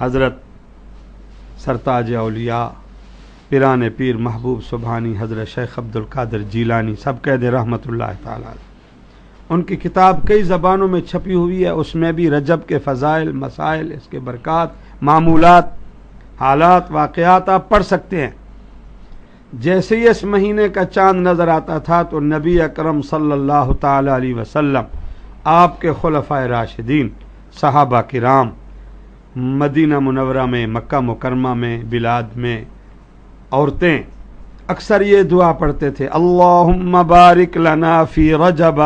حضرت سرتاج اولیاء پیران پیر محبوب سبحانی حضرت شیخ عبد القادر جیلانی سب کہہ دے رحمت اللہ تعالی علیہ۔ ان کی کتاب کئی زبانوں میں چھپی ہوئی ہے، اس میں بھی رجب کے فضائل، مسائل، اس کے برکات، معمولات، حالات، واقعات آپ پڑھ سکتے ہیں۔ جیسے ہی اس مہینے کا چاند نظر آتا تھا تو نبی اکرم صلی اللہ تعالی علیہ وسلم، آپ کے خلفائے راشدین، صحابہ کرام، مدینہ منورہ میں، مکہ مکرمہ میں، بلاد میں عورتیں اکثر یہ دعا پڑھتے تھے، اللہم بارک لنا فی رجب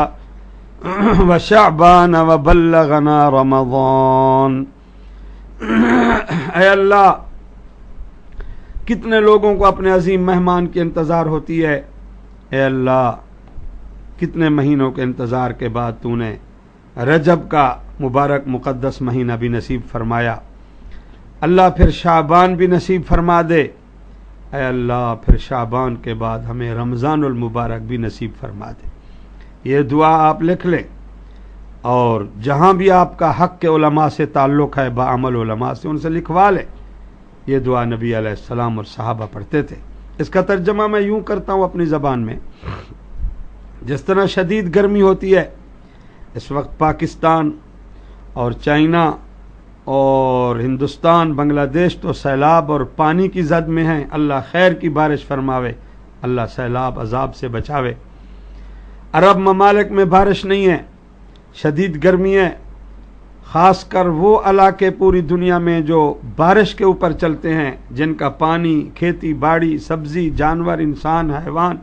و شعبان و بلغنا رمضان۔ اے اللہ، کتنے لوگوں کو اپنے عظیم مہمان کی انتظار ہوتی ہے، اے اللہ کتنے مہینوں کے انتظار کے بعد تو نے رجب کا مبارک مقدس مہینہ بھی نصیب فرمایا، اللہ پھر شعبان بھی نصیب فرما دے، اے اللہ پھر شعبان کے بعد ہمیں رمضان المبارک بھی نصیب فرما دے۔ یہ دعا آپ لکھ لیں، اور جہاں بھی آپ کا حق کے علماء سے تعلق ہے، باعمل علماء سے، ان سے لکھوا لیں۔ یہ دعا نبی علیہ السلام اور صحابہ پڑھتے تھے۔ اس کا ترجمہ میں یوں کرتا ہوں اپنی زبان میں، جس طرح شدید گرمی ہوتی ہے اس وقت پاکستان اور چائنا اور ہندوستان، بنگلہ دیش تو سیلاب اور پانی کی زد میں ہیں، اللہ خیر کی بارش فرماوے، اللہ سیلاب عذاب سے بچاوے۔ عرب ممالک میں بارش نہیں ہے، شدید گرمی ہے، خاص کر وہ علاقے پوری دنیا میں جو بارش کے اوپر چلتے ہیں، جن کا پانی، کھیتی باڑی، سبزی، جانور، انسان، حیوان،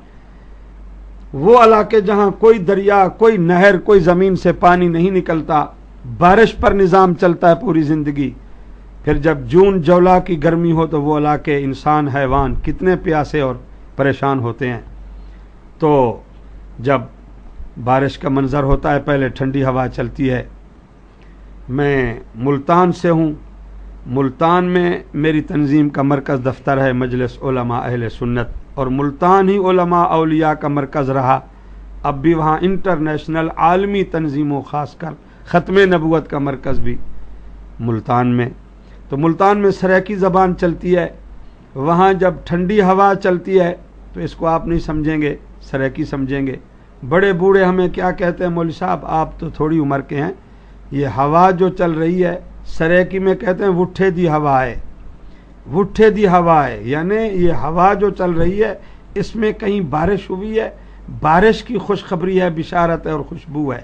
وہ علاقے جہاں کوئی دریا، کوئی نہر، کوئی زمین سے پانی نہیں نکلتا، بارش پر نظام چلتا ہے پوری زندگی، پھر جب جون جولا کی گرمی ہو تو وہ علاقے، انسان، حیوان کتنے پیاسے اور پریشان ہوتے ہیں۔ تو جب بارش کا منظر ہوتا ہے، پہلے ٹھنڈی ہوا چلتی ہے۔ میں ملتان سے ہوں، ملتان میں میری تنظیم کا مرکز دفتر ہے مجلس علماء اہل سنت، اور ملتان ہی علماء اولیاء کا مرکز رہا، اب بھی وہاں انٹرنیشنل عالمی تنظیموں، خاص کر ختم نبوت کا مرکز بھی ملتان میں۔ تو ملتان میں سریکی زبان چلتی ہے، وہاں جب ٹھنڈی ہوا چلتی ہے تو اس کو آپ نہیں سمجھیں گے، سریکی سمجھیں گے۔ بڑے بوڑھے ہمیں کیا کہتے ہیں، مولوی صاحب آپ تو تھوڑی عمر کے ہیں، یہ ہوا جو چل رہی ہے سریکی میں کہتے ہیں وٹھے دی ہوا ہے، وٹھے دی ہوا ہے، یعنی یہ ہوا جو چل رہی ہے اس میں کہیں بارش ہوئی ہے، بارش کی خوشخبری ہے، بشارت ہے اور خوشبو ہے۔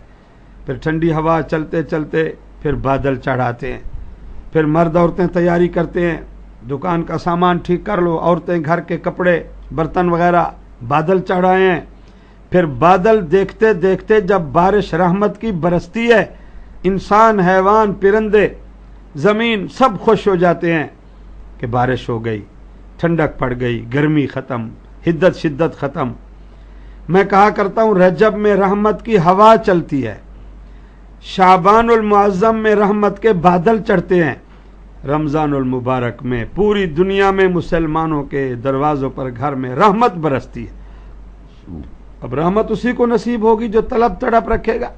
پھر ٹھنڈی ہوا چلتے چلتے پھر بادل چڑھاتے ہیں، پھر مرد عورتیں تیاری کرتے ہیں، دکان کا سامان ٹھیک کر لو، عورتیں گھر کے کپڑے برتن وغیرہ، بادل چڑھائے ہیں۔ پھر بادل دیکھتے دیکھتے جب بارش رحمت کی برستی ہے، انسان، حیوان، پرندے، زمین سب خوش ہو جاتے ہیں کہ بارش ہو گئی، ٹھنڈک پڑ گئی، گرمی ختم، حدت شدت ختم۔ میں کہا کرتا ہوں رجب میں رحمت کی ہوا چلتی ہے، شعبان المعظم میں رحمت کے بادل چڑھتے ہیں، رمضان المبارک میں پوری دنیا میں مسلمانوں کے دروازوں پر، گھر میں رحمت برستی ہے۔ اب رحمت اسی کو نصیب ہوگی جو طلب تڑپ رکھے گا۔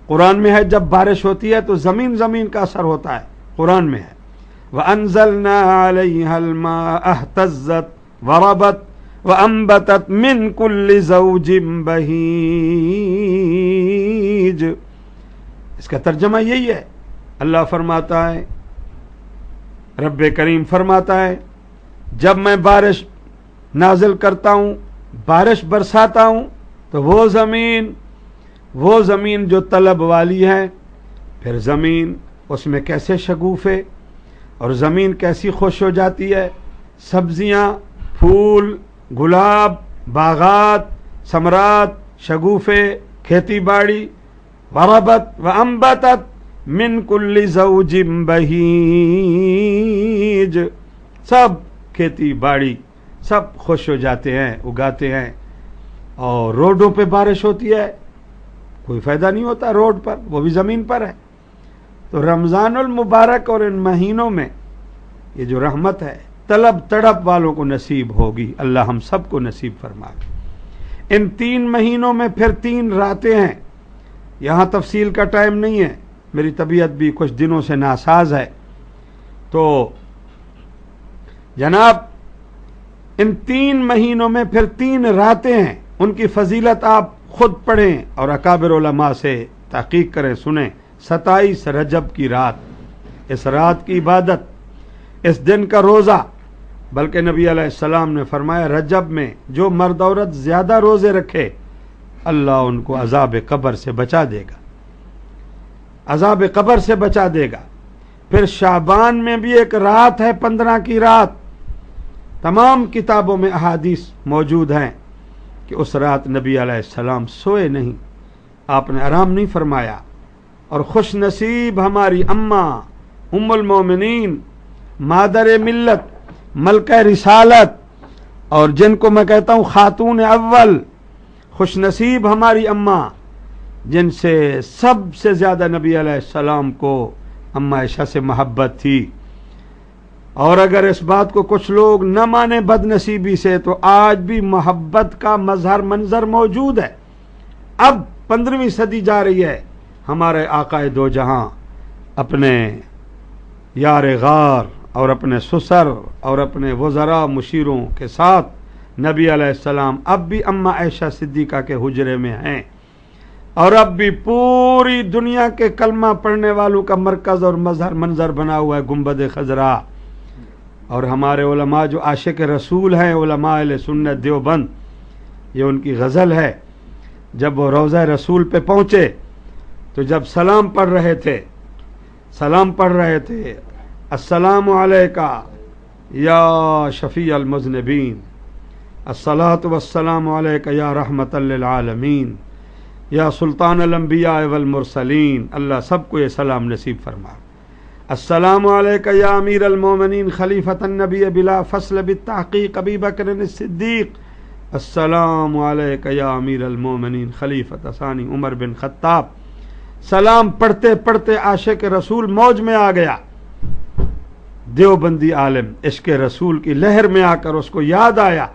قرآن میں ہے جب بارش ہوتی ہے تو زمین کا اثر ہوتا ہے، قرآن میں ہے وَأَنزَلْنَا عَلَيْهَا الْمَاءَ اهْتَزَّتْ وَرَبَتْ وَأَنبَتَتْ مِنْ كُلِّ زَوْجٍ بَهِيجٍ۔ اس کا ترجمہ یہی ہے، اللہ فرماتا ہے، رب کریم فرماتا ہے، جب میں بارش نازل کرتا ہوں، بارش برساتا ہوں تو وہ زمین جو طلب والی ہے، پھر زمین اس میں کیسے شگوفے اور زمین کیسی خوش ہو جاتی ہے، سبزیاں، پھول، گلاب، باغات، ثمرات، شگوفے، کھیتی باڑی، وربت وانبتت من کل زوج بہیج، سب کھیتی باڑی سب خوش ہو جاتے ہیں، اگاتے ہیں۔ اور روڈوں پہ بارش ہوتی ہے، کوئی فائدہ نہیں ہوتا روڈ پر، وہ بھی زمین پر ہے۔ تو رمضان المبارک اور ان مہینوں میں یہ جو رحمت ہے طلب تڑپ والوں کو نصیب ہوگی، اللہ ہم سب کو نصیب فرمائے۔ ان 3 مہینوں میں پھر 3 راتیں ہیں، یہاں تفصیل کا ٹائم نہیں ہے، میری طبیعت بھی کچھ دنوں سے ناساز ہے۔ تو جناب ان 3 مہینوں میں پھر 3 راتیں ہیں، ان کی فضیلت آپ خود پڑھیں اور اکابر علماء سے تحقیق کریں، سنیں۔ 27 رجب کی رات، اس رات کی عبادت، اس دن کا روزہ، بلکہ نبی علیہ السلام نے فرمایا رجب میں جو مرد عورت زیادہ روزے رکھے اللہ ان کو عذاب قبر سے بچا دے گا، عذاب قبر سے بچا دے گا۔ پھر شعبان میں بھی ایک رات ہے 15 کی رات، تمام کتابوں میں احادیث موجود ہیں کہ اس رات نبی علیہ السلام سوئے نہیں، آپ نے آرام نہیں فرمایا۔ اور خوش نصیب ہماری اماں ام المومنین، مادر ملت، ملکہ رسالت، اور جن کو میں کہتا ہوں خاتون اول، خوش نصیب ہماری اماں جن سے سب سے زیادہ نبی علیہ السلام کو اماں عائشہ سے محبت تھی۔ اور اگر اس بات کو کچھ لوگ نہ مانے بد نصیبی سے، تو آج بھی محبت کا مظہر منظر موجود ہے۔ اب 15ویں صدی جا رہی ہے، ہمارے آقا دو جہاں اپنے یار غار اور اپنے سسر اور اپنے وزراء مشیروں کے ساتھ نبی علیہ السلام اب بھی اماں عائشہ صدیقہ کے حجرے میں ہیں، اور اب بھی پوری دنیا کے کلمہ پڑھنے والوں کا مرکز اور مظہر منظر بنا ہوا ہے گنبد خضرا۔ اور ہمارے علماء جو عاشق رسول ہیں، علماء اہل سنت دیوبند، یہ ان کی غزل ہے، جب وہ روضہ رسول پہ پہنچے تو جب سلام پڑھ رہے تھے السلام علیکہ یا شفیع المذنبین، الصلاۃ والسلام علیکہ یا رحمت للعالمین یا سلطان الانبیاء والمرسلین، اللہ سب کو یہ سلام نصیب فرما۔ السلام علیکہ یا امیر المومنین خلیفۃ النبی بلا فصل بالتحقیق ابی بکر الصدیق، السلام علیکہ یا امیر المومنین خلیفۃ ثانی عمر بن خطاب۔ سلام پڑھتے پڑھتے عاشق رسول موج میں آ گیا، دیوبندی عالم عشق رسول کی لہر میں آ کر اس کو یاد آیا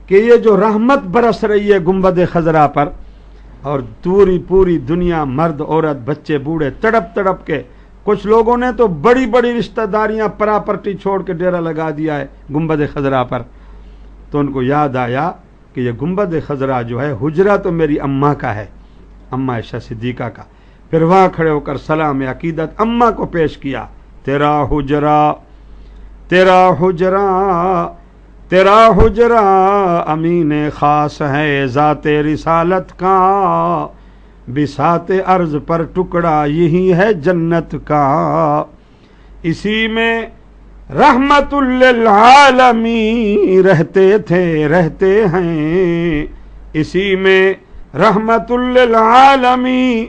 کہ یہ جو رحمت برس رہی ہے گنبد خضرا پر، اور پوری دنیا مرد عورت بچے بوڑھے تڑپ تڑپ کے، کچھ لوگوں نے تو بڑی بڑی رشتہ داریاں پراپرٹی چھوڑ کے ڈیرا لگا دیا ہے گنبد خضرا پر، تو ان کو یاد آیا کہ یہ گنبد خضرا جو ہے حجرہ تو میری اماں کا ہے، اماں عائشہ صدیقہ کا۔ پھر وہاں کھڑے ہو کر سلام عقیدت اماں کو پیش کیا، تیرا حجرہ امین خاص ہے ذات رسالت کا، بساط عرض پر ٹکڑا یہی ہے جنت کا، اسی میں رحمت للعالمین رہتے ہیں، اسی میں رحمت للعالمین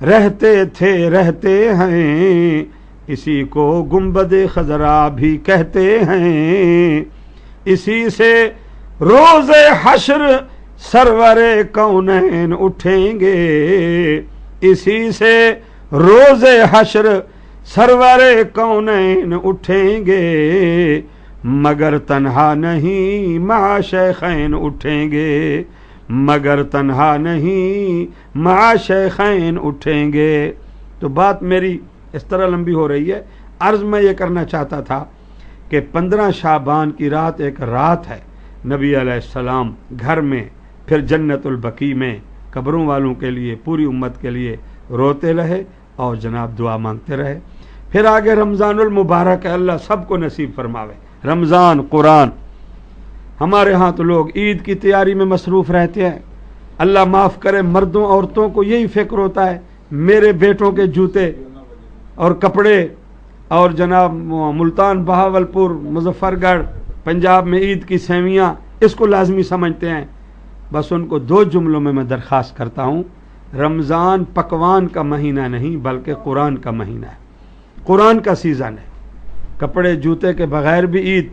رہتے ہیں، اسی کو گنبد خضرا بھی کہتے ہیں، اسی سے روز حشر سرور کونین اٹھیں گے، اسی سے روز حشر سرور کونین اٹھیں گے، مگر تنہا نہیں مع شیخین اٹھیں گے، مگر تنہا نہیں مع شیخین اٹھیں گے۔ تو بات میری اس طرح لمبی ہو رہی ہے، عرض میں یہ کرنا چاہتا تھا کہ 15 شعبان کی رات ایک رات ہے، نبی علیہ السلام گھر میں، پھر جنت البقیع میں قبروں والوں کے لیے، پوری امت کے لیے روتے رہے اور جناب دعا مانگتے رہے۔ پھر آگے رمضان المبارک ہے، اللہ سب کو نصیب فرماوے۔ رمضان، قرآن، ہمارے ہاں تو لوگ عید کی تیاری میں مصروف رہتے ہیں، اللہ معاف کرے، مردوں عورتوں کو یہی فکر ہوتا ہے میرے بیٹوں کے جوتے اور کپڑے، اور جناب ملتان، بہاولپور، مظفر گڑھ، پنجاب میں عید کی سیویاں، اس کو لازمی سمجھتے ہیں۔ بس ان کو 2 جملوں میں درخواست کرتا ہوں، رمضان پکوان کا مہینہ نہیں بلکہ قرآن کا مہینہ ہے، قرآن کا سیزن ہے، کپڑے جوتے کے بغیر بھی عید۔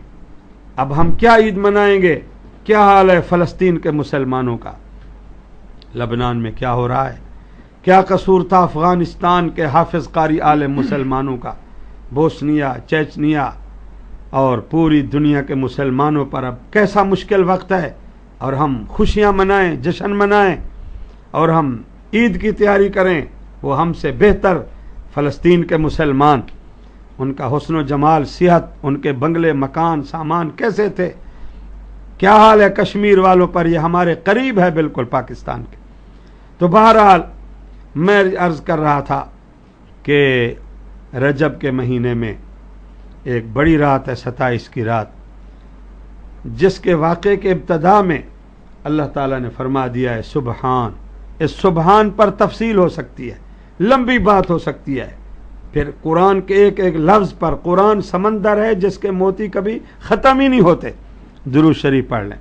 اب ہم کیا عید منائیں گے؟ کیا حال ہے فلسطین کے مسلمانوں کا، لبنان میں کیا ہو رہا ہے، کیا قصور تھا افغانستان کے حافظ قاری عالم مسلمانوں کا، بوسنیا، چیچنیا اور پوری دنیا کے مسلمانوں پر اب کیسا مشکل وقت ہے، اور ہم خوشیاں منائیں، جشن منائیں اور ہم عید کی تیاری کریں، وہ ہم سے بہتر فلسطین کے مسلمان ان کا حسن و جمال، صحت، ان کے بنگلے، مکان، سامان کیسے تھے، کیا حال ہے کشمیر والوں پر، یہ ہمارے قریب ہے بالکل پاکستان کے۔ تو بہرحال میں عرض کر رہا تھا کہ رجب کے مہینے میں ایک بڑی رات ہے، 27 کی رات، جس کے واقعے کے ابتدا میں اللہ تعالیٰ نے فرما دیا ہے سبحان۔ اس سبحان پر تفصیل ہو سکتی ہے، لمبی بات ہو سکتی ہے، پھر قرآن کے ایک ایک لفظ پر، قرآن سمندر ہے جس کے موتی کبھی ختم ہی نہیں ہوتے۔ درود شریف پڑھ لیں۔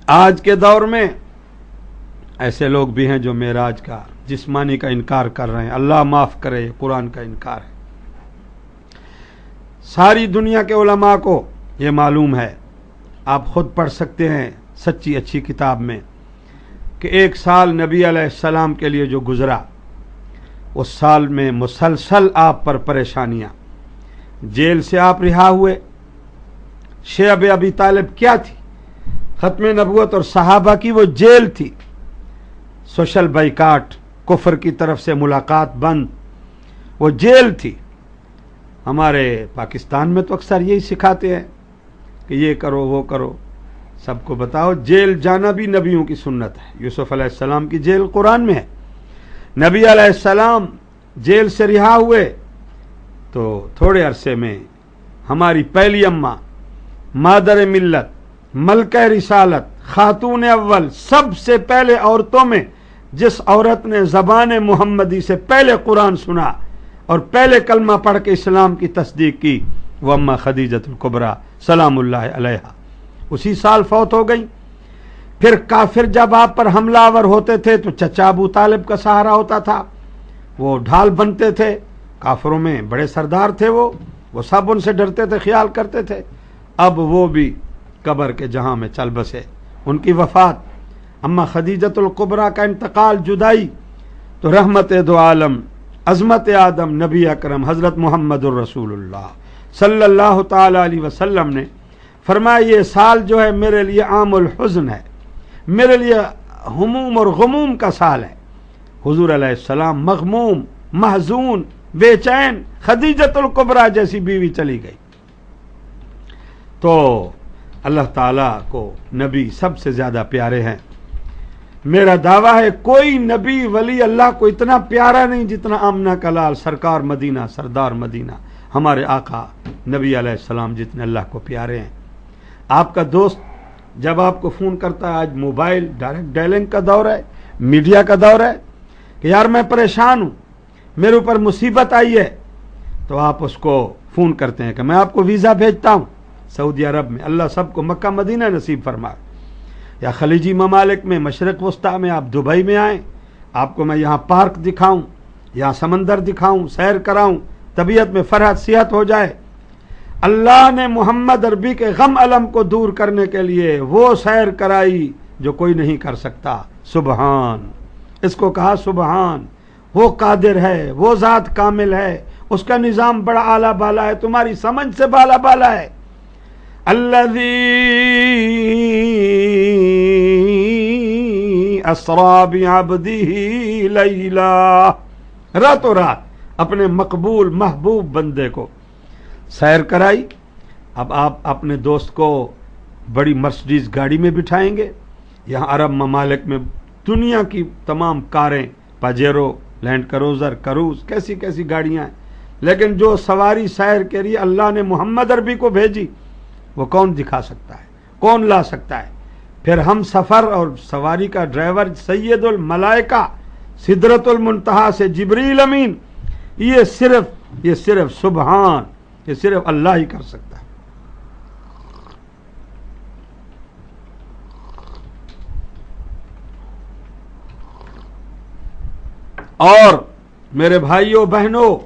آج کے دور میں ایسے لوگ بھی ہیں جو معراج کا، جسمانی کا انکار کر رہے ہیں، اللہ معاف کرے، قرآن کا انکار ہے۔ ساری دنیا کے علماء کو یہ معلوم ہے، آپ خود پڑھ سکتے ہیں سچی اچھی کتاب میں، کہ ایک سال نبی علیہ السلام کے لیے جو گزرا، اس سال میں مسلسل آپ پر پریشانیاں، جیل سے آپ رہا ہوئے، شیب ابی طالب کیا تھی، ختم نبوت اور صحابہ کی وہ جیل تھی، سوشل بائیکاٹ، کفر کی طرف سے ملاقات بند، وہ جیل تھی۔ ہمارے پاکستان میں تو اکثر یہی سکھاتے ہیں کہ یہ کرو وہ کرو، سب کو بتاؤ جیل جانا بھی نبیوں کی سنت ہے۔ یوسف علیہ السلام کی جیل قرآن میں ہے، نبی علیہ السلام جیل سے رہا ہوئے تو تھوڑے عرصے میں ہماری پہلی اماں، مادر ملت، ملکہ رسالت، خاتون اول، سب سے پہلے عورتوں میں جس عورت نے زبان محمدی سے پہلے قرآن سنا اور پہلے کلمہ پڑھ کے اسلام کی تصدیق کی، وہ اماں خدیجۃ الکبریٰ سلام اللہ علیہا، اسی سال فوت ہو گئی۔ پھر کافر جب آپ پر حملہ آور ہوتے تھے تو چچا ابو طالب کا سہارا ہوتا تھا، وہ ڈھال بنتے تھے، کافروں میں بڑے سردار تھے، وہ سب ان سے ڈرتے تھے، خیال کرتے تھے۔ اب وہ بھی قبر کے جہاں میں چل بسے، ان کی وفات، اما خدیجۃ الکبریٰ کا انتقال، جدائی، تو رحمت دو عالم، عظمت آدم، نبی اکرم حضرت محمد الرسول اللہ صلی اللہ تعالی علیہ وسلم نے فرمایا یہ سال جو ہے میرے لیے عام الحزن ہے، میرے لیے ہموم اور غموم کا سال ہے۔ حضور علیہ السلام مغموم، محزون، بے چین، خدیجۃ الکبریٰ جیسی بیوی چلی گئی۔ تو اللہ تعالیٰ کو نبی سب سے زیادہ پیارے ہیں۔ میرا دعویٰ ہے کوئی نبی ولی اللہ کو اتنا پیارا نہیں جتنا آمنہ کا لال سرکار مدینہ، سردار مدینہ، ہمارے آقا نبی علیہ السلام جتنے اللہ کو پیارے ہیں۔ آپ کا دوست جب آپ کو فون کرتا ہے، آج موبائل ڈائریکٹ ڈائلنگ کا دور ہے، میڈیا کا دور ہے، کہ یار میں پریشان ہوں، میرے اوپر مصیبت آئی ہے، تو آپ اس کو فون کرتے ہیں کہ میں آپ کو ویزا بھیجتا ہوں سعودی عرب میں، اللہ سب کو مکہ مدینہ نصیب فرمائے، یا خلیجی ممالک میں، مشرق وسطیٰ میں، آپ دبئی میں آئیں، آپ کو میں یہاں پارک دکھاؤں، یہاں سمندر دکھاؤں، سیر کراؤں، طبیعت میں فرحت صحت ہو جائے۔ اللہ نے محمد عربی کے غم علم کو دور کرنے کے لیے وہ سیر کرائی جو کوئی نہیں کر سکتا۔ سبحان، اس کو کہا سبحان، وہ قادر ہے، وہ ذات کامل ہے، اس کا نظام بڑا اعلیٰ بالا ہے، تمہاری سمجھ سے بالا بالا ہے۔ الذی اسری بعبدہ لیلا، راتوں رات اپنے مقبول محبوب بندے کو سیر کرائی۔ اب آپ اپنے دوست کو بڑی مرسڈیز گاڑی میں بٹھائیں گے، یہاں عرب ممالک میں دنیا کی تمام کاریں، پاجیرو، لینڈ کروزر، کروز، کیسی کیسی گاڑیاں ہیں، لیکن جو سواری سیر کے لیے اللہ نے محمد عربی کو بھیجی وہ کون دکھا سکتا ہے، کون لا سکتا ہے؟ پھر ہم سفر اور سواری کا ڈرائیور سید الملائکہ، سدرۃ المنتہا سے جبریل امین، یہ صرف سبحان، یہ صرف اللہ ہی کر سکتا ہے۔ اور میرے بھائیوں بہنوں،